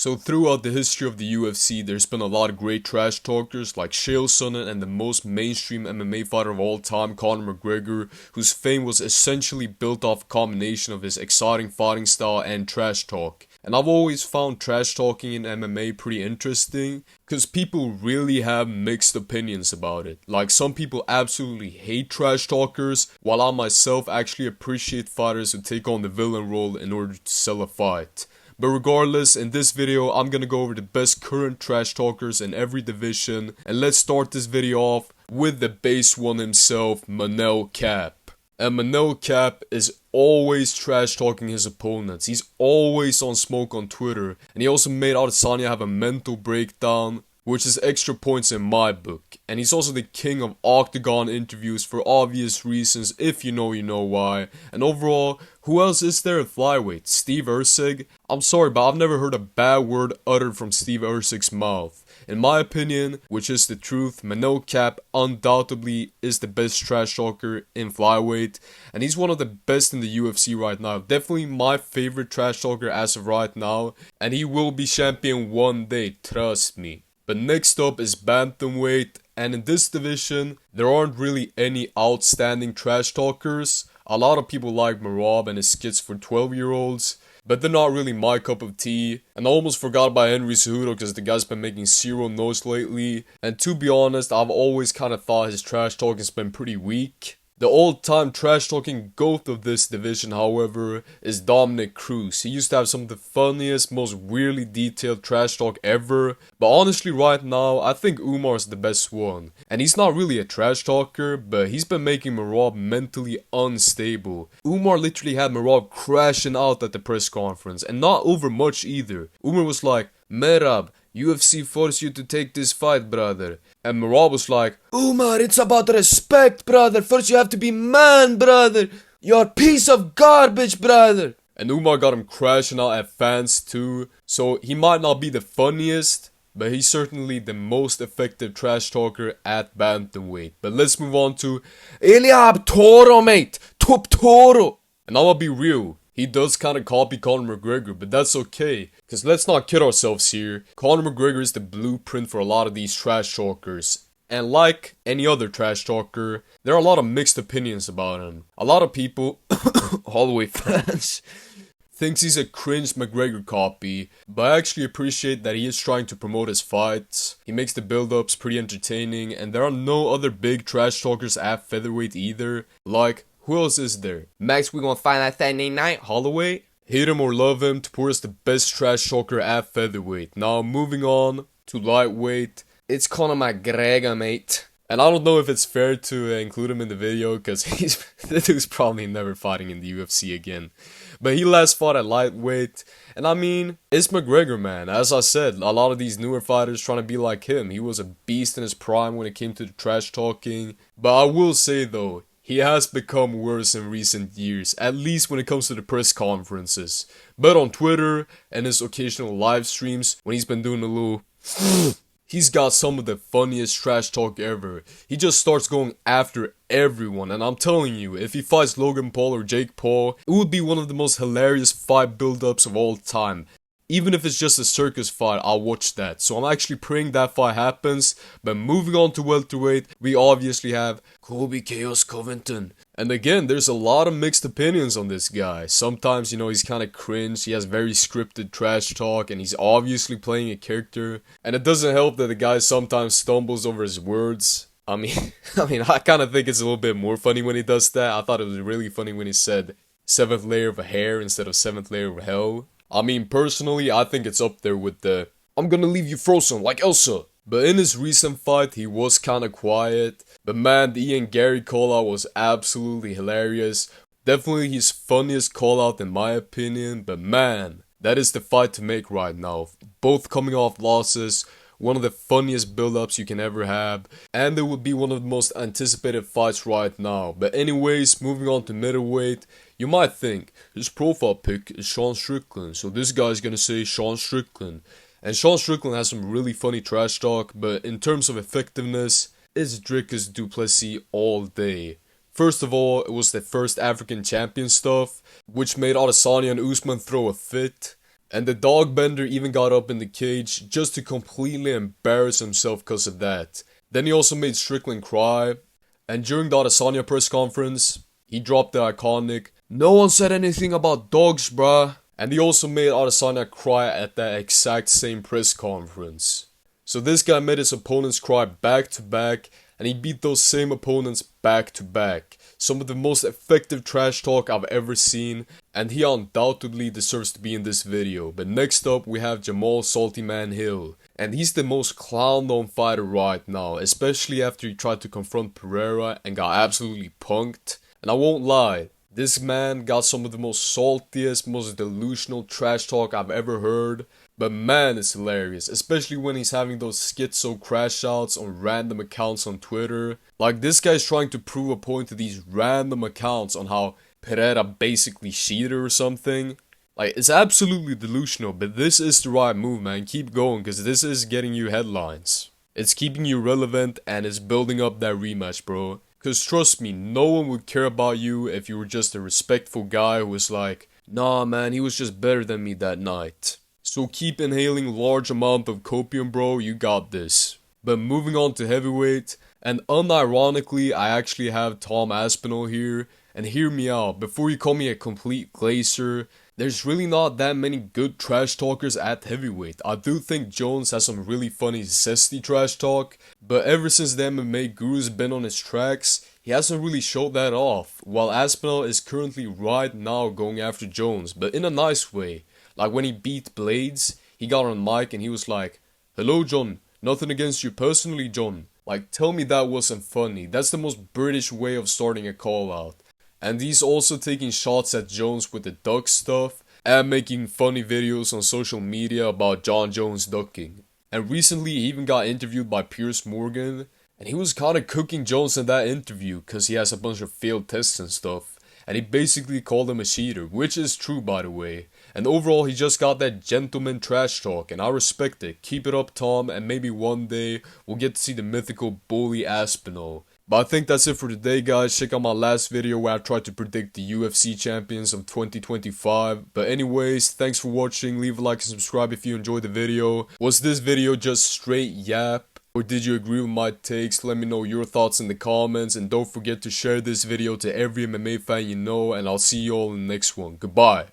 So throughout the history of the UFC, there's been a lot of great trash talkers like Chael Sonnen and the most mainstream MMA fighter of all time, Conor McGregor, whose fame was essentially built off a combination of his exciting fighting style and trash talk. And I've always found trash talking in MMA pretty interesting, because people really have mixed opinions about it. Like, some people absolutely hate trash talkers, while I myself actually appreciate fighters who take on the villain role in order to sell a fight. But regardless, in this video, I'm gonna go over the best current trash talkers in every division, and let's start this video off with the base one himself, Manel Kape. And Manel Kape is always trash talking his opponents. He's always on smoke on Twitter, and he also made Adesanya have a mental breakdown, which is extra points in my book. And he's also the king of octagon interviews for obvious reasons. If you know why. And overall, who else is there at flyweight? Steve Erceg? I'm sorry, but I've never heard a bad word uttered from Steve Erceg's mouth. In my opinion, which is the truth, Manel Kape undoubtedly is the best trash talker in flyweight, and he's one of the best in the UFC right now. Definitely my favorite trash talker as of right now, and he will be champion one day, trust me. But next up is bantamweight, and in this division, there aren't really any outstanding trash talkers. A lot of people like Merab and his skits for 12-year-olds, but they're not really my cup of tea. And I almost forgot about Henry Cejudo because the guy's been making zero noise lately. And to be honest, I've always kind of thought his trash talking's been pretty weak. The all-time trash-talking GOAT of this division, however, is Dominic Cruz. He used to have some of the funniest, most weirdly detailed trash talk ever. But honestly, right now, I think Umar's the best one. And he's not really a trash talker, but he's been making Merab mentally unstable. Umar literally had Merab crashing out at the press conference, and not over much either. Umar was like, "Merab, UFC forced you to take this fight, brother." And Merab was like, "Umar, it's about respect, brother. First you have to be man, brother. You're a piece of garbage, brother." And Umar got him crashing out at fans too. So he might not be the funniest, but he's certainly the most effective trash talker at bantamweight. But let's move on to Eliab Toro, mate. Top Toro. And I'm gonna be real. He does kind of copy Conor McGregor, but that's okay, because let's not kid ourselves here. Conor McGregor is the blueprint for a lot of these trash talkers. And like any other trash talker, there are a lot of mixed opinions about him. A lot of people, Holloway fans, thinks he's a cringe McGregor copy, but I actually appreciate that he is trying to promote his fights. He makes the build-ups pretty entertaining, and there are no other big trash talkers at featherweight either. Like, who else is there? Max, we gonna find that Saturday night? Holloway? Hate him or love him, Tapur is the best trash talker at featherweight. Now, moving on to lightweight, it's Conor McGregor, mate. And I don't know if it's fair to include him in the video, because the dude's probably never fighting in the UFC again. But he last fought at lightweight, and I mean, it's McGregor, man. As I said, a lot of these newer fighters trying to be like him. He was a beast in his prime when it came to the trash talking. But I will say though, he has become worse in recent years, at least when it comes to the press conferences. But on Twitter and his occasional live streams, when he's been doing a little he's got some of the funniest trash talk ever. He just starts going after everyone, and I'm telling you, if he fights Logan Paul or Jake Paul, it would be one of the most hilarious fight build-ups of all time. Even if it's just a circus fight, I'll watch that. So I'm actually praying that fight happens. But moving on to welterweight, we obviously have Colby Chaos Covington. And again, there's a lot of mixed opinions on this guy. Sometimes, he's kind of cringe. He has very scripted trash talk, and he's obviously playing a character. And it doesn't help that the guy sometimes stumbles over his words. I mean, I kind of think it's a little bit more funny when he does that. I thought it was really funny when he said 7th layer of a hair instead of 7th layer of hell. I mean, personally, I think it's up there with the "I'm gonna leave you frozen like Elsa." But in his recent fight, he was kinda quiet. But man, the Ian Gary call-out was absolutely hilarious. Definitely his funniest call-out in my opinion. But man, that is the fight to make right now. Both coming off losses, one of the funniest build-ups you can ever have. And it would be one of the most anticipated fights right now. But anyways, moving on to middleweight. You might think, his profile pic is Sean Strickland, so this guy's gonna say Sean Strickland. And Sean Strickland has some really funny trash talk, but in terms of effectiveness, it's Dricus du Plessis all day. First of all, it was the first African champion stuff, which made Adesanya and Usman throw a fit. And the dog bender even got up in the cage just to completely embarrass himself because of that. Then he also made Strickland cry. And during the Adesanya press conference, he dropped the iconic, "No one said anything about dogs, bruh." And he also made Adesanya cry at that exact same press conference. So this guy made his opponents cry back to back, and he beat those same opponents back to back. Some of the most effective trash talk I've ever seen, and he undoubtedly deserves to be in this video. But next up we have Jamal Salty Man Hill, and he's the most clowned on fighter right now, especially after he tried to confront Pereira and got absolutely punked. And I won't lie, this man got some of the most saltiest, most delusional trash talk I've ever heard. But man, it's hilarious, especially when he's having those schizo crash outs on random accounts on Twitter. Like, this guy's trying to prove a point to these random accounts on how Pereira basically cheated or something. Like, it's absolutely delusional, but this is the right move, man. Keep going, because this is getting you headlines. It's keeping you relevant, and it's building up that rematch, bro. Because trust me, no one would care about you if you were just a respectful guy who was like, "Nah, man, he was just better than me that night." So keep inhaling large amount of copium, bro, you got this. But moving on to heavyweight, and unironically, I actually have Tom Aspinall here. And hear me out, before you call me a complete glazer, there's really not that many good trash talkers at heavyweight. I do think Jones has some really funny zesty trash talk, but ever since the MMA guru's been on his tracks, he hasn't really showed that off, while Aspinall is currently right now going after Jones, but in a nice way. Like when he beat Blades, he got on mic and he was like, "Hello John, nothing against you personally John." Like, tell me that wasn't funny. That's the most British way of starting a call out. And he's also taking shots at Jones with the duck stuff, and making funny videos on social media about John Jones ducking. And recently he even got interviewed by Piers Morgan, and he was kinda cooking Jones in that interview cause he has a bunch of failed tests and stuff. And he basically called him a cheater, which is true by the way. And overall, he just got that gentleman trash talk, and I respect it. Keep it up, Tom, and maybe one day we'll get to see the mythical bully Aspinall. But I think that's it for today, guys. Check out my last video where I tried to predict the UFC champions of 2025. But anyways, thanks for watching. Leave a like and subscribe if you enjoyed the video. Was this video just straight yap? Or did you agree with my takes? Let me know your thoughts in the comments. And don't forget to share this video to every MMA fan you know. And I'll see you all in the next one. Goodbye.